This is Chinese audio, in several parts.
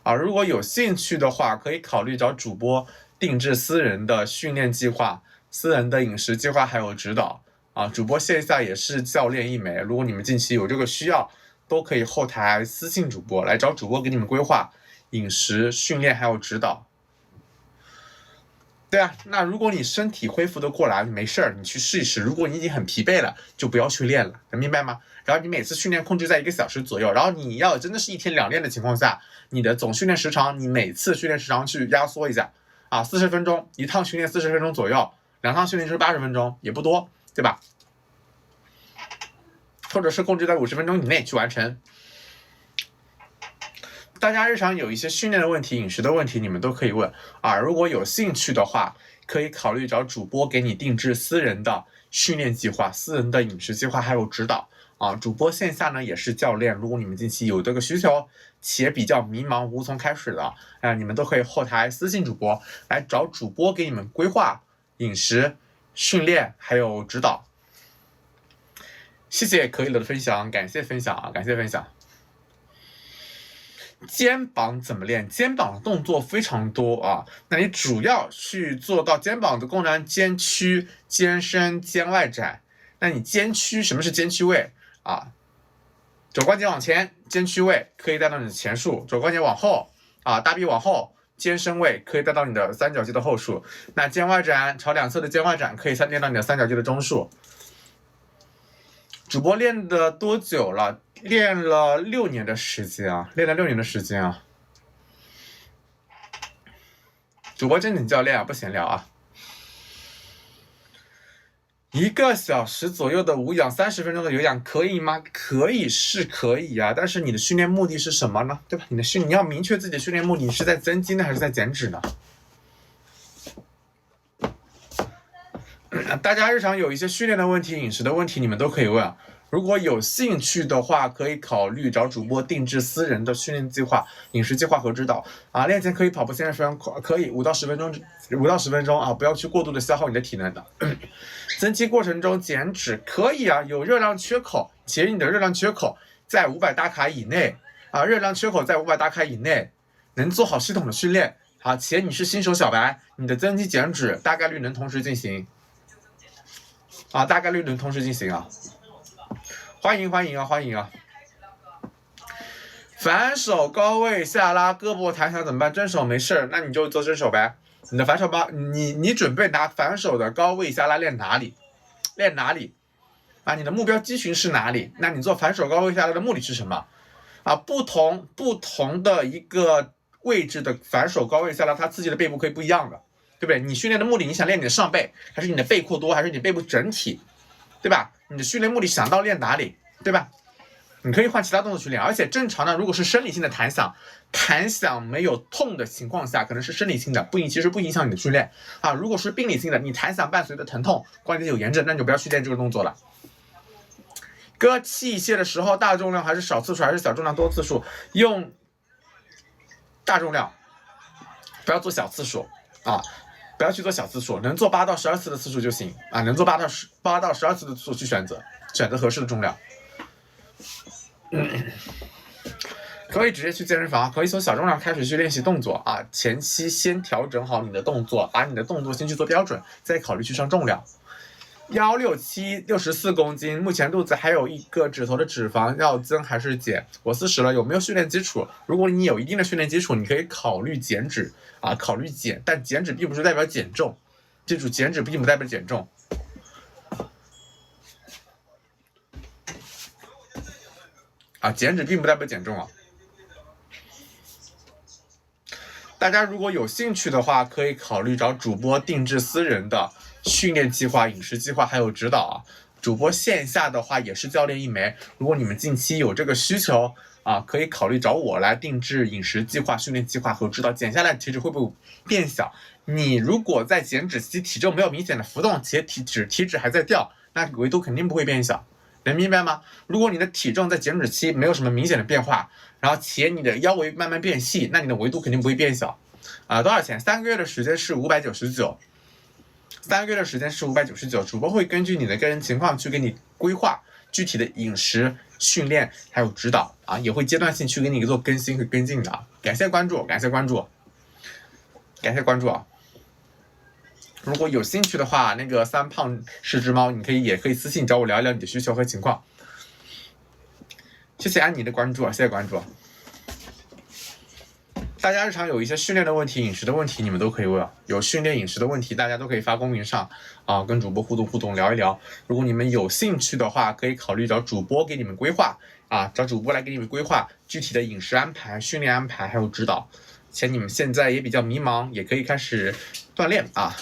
啊。如果有興趣的話，可以考慮找主播定制私人的訓練計劃、私人的飲食計劃還有指導啊。主播線下也是教練一枚，如果你們近期有這個需要，都可以後台私信主播來找主播給你們規劃飲食、訓練還有指導。对啊，那如果你身體恢復得過來，沒事兒，你去試一試。如果你已經很疲憊了，就不要去練了，能明白嗎？然後你每次訓練控制在1個小時左右，然後你要真的是1天2練的情況下，你的總訓練時長，你每次訓練時長去壓縮一下啊，40分鐘，一趟訓練40分鐘左右，2趟訓練就是80分鐘，也不多，對吧？或者是控制在50分鐘以內去完成。大家日常有一些訓練的問題、飲食的問題，你們都可以問啊。如果有興趣的話，可以考慮找主播給你定制私人的訓練計劃、私人的飲食計劃還有指導啊。主播線下呢也是教練，如果你们近期有這個需求，且比較迷茫無從開始的，你們都可以後台私信主播來找主播給你們規劃飲食、訓練還有指導。謝謝可以了的分享，感謝分享啊，感謝分享。肩膀怎麼練？肩膀的動作非常多啊，那你主要去做到肩膀的功能，肩屈、肩伸、肩外展。那你肩屈，什麼是肩屈位啊？肘關節往前，肩屈位可以帶到你的前束；肘關節往後啊，大臂往後，肩伸位可以帶到你的三角肌的後束。那肩外展，朝兩側的肩外展可以带到你的三角肌的中束。主播練的多久了？練了6年的時間啊，練了6年的時間啊。主播正經教練啊，不閒聊啊。1個小時左右的無氧，30分鐘的有氧可以嗎？可以是可以啊，但是你的訓練目的是什麼呢？對吧？你要明確自己的訓練目的，你是在增肌呢，還是在減脂呢？大家日常有一些訓練的問題、飲食的問題，你們都可以問。如果有興趣的話，可以考慮找主播定制私人的訓練計劃、飲食計劃和指導啊。練前可以跑步30分鐘，可以5到10分鐘啊，不要去過度的消耗你的體能的。增肌過程中減脂可以啊，有熱量缺口，且你的熱量缺口在500大卡以內啊，热量缺口在500大卡以內，能做好系統的訓練啊，且你是新手小白，你的增肌減脂大概率能同時進行啊，大概率能同時進行啊。歡迎啊，歡迎啊！反手高位下拉，胳膊彈響怎麼辦？正手沒事，那你就做正手唄。你的反手包，你準備拿反手的高位下拉練哪裡？練哪裡？啊，你的目標肌群是哪裡？那你做反手高位下拉的目的是什麼？啊，不同的一個位置的反手高位下拉，它刺激的背部可以不一樣的，對不對？你訓練的目的，你想練你的上背，還是你的背闊多，還是你背部整體，對吧？你的訓練目的想到練哪裡，對吧？你可以換其他動作去練，而且正常的，如果是生理性的彈響沒有痛的情況下，可能是生理性的，其實不影響你的訓練啊。如果是病理性的，你彈響伴隨的疼痛，關節有炎症，那你就不要去練這個動作了。割器械的時候，大重量還是少次數，還是小重量多次數？用大重量，不要做小次数啊。不要去做小次数，能做8到12次的次数就行啊，能做8到12次的次数去選擇合適的重量。可以直接去健身房，可以从小重量開始去練習動作啊。前期先調整好你的動作，把你的動作先去做標準，再考慮去上重量。167 64公斤，目前肚子還有1個指頭的脂肪，要增還是減？我40了，有沒有訓練基礎？如果你有一定的訓練基礎，你可以考慮減脂啊，考慮減，但減脂並不是代表減重，記住，減脂並不代表減重。啊，減脂並不代表減重啊。大家如果有興趣的話，可以考慮找主播定制私人的訓練計劃、飲食計劃還有指導啊。主播線下的話也是教練一枚，如果你們近期有這個需求啊，可以考慮找我來定制飲食計劃、訓練計劃和指導。減下來體脂會不會變小？你如果在減脂期體重沒有明顯的浮動，且體脂還在掉，那維度肯定不會變小。能明白嗎？如果你的體重在減脂期沒有什麼明顯的變化，然後且你的腰圍慢慢變細，那你的維度肯定不會變小。多少錢？3個月的時間是599，3個月的時間是599。主播會根據你的個人情況去給你規劃，具體的飲食訓練還有指導啊，也會階段性去給你做更新和跟進的。感謝關注，感謝關注，感謝關注啊！如果有興趣的話，那個3胖是只貓，你也可以私信找我聊一聊你的需求和情況。謝謝安妮的關注啊，謝謝關注。大家日常有一些訓練的問題、飲食的問題，你們都可以問。有訓練飲食的問題，大家都可以發公屏上啊，跟主播互動聊一聊。如果你們有興趣的話，可以考慮找主播給你們規劃啊，找主播來給你們規劃具體的飲食安排、訓練安排還有指導。且你們現在也比較迷茫，也可以開始鍛鍊啊。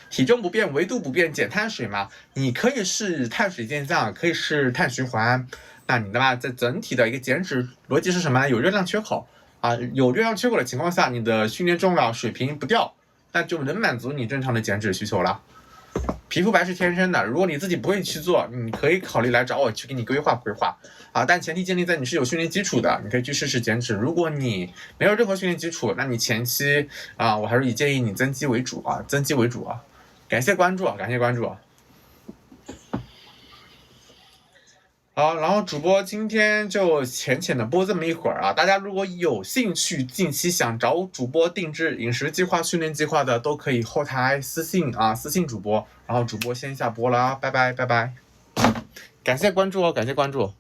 體重不變，維度不變，減碳水嘛，你可以是碳水健將，可以是碳循環。那你的话，在整體的一個減脂邏輯是什麼呢？有热量缺口。啊，有热量缺口的情況下，你的訓練重量水平不掉，那就能滿足你正常的減脂需求了。皮膚白是天生的，如果你自己不會去做，你可以考慮來找我去給你規劃規劃啊。但前提建立在你是有訓練基礎的，你可以去試試減脂。如果你沒有任何訓練基礎，那你前期啊，我還是建議你增肌為主啊，增肌為主啊。感謝關注，感謝關注。好，然後主播今天就淺的播這麼一會兒啊，大家如果有興趣，近期想找主播定制飲食計劃、訓練計劃的，都可以後台私信主播，然後主播先下播了啊，拜拜拜拜，感謝關注哦，感謝關注。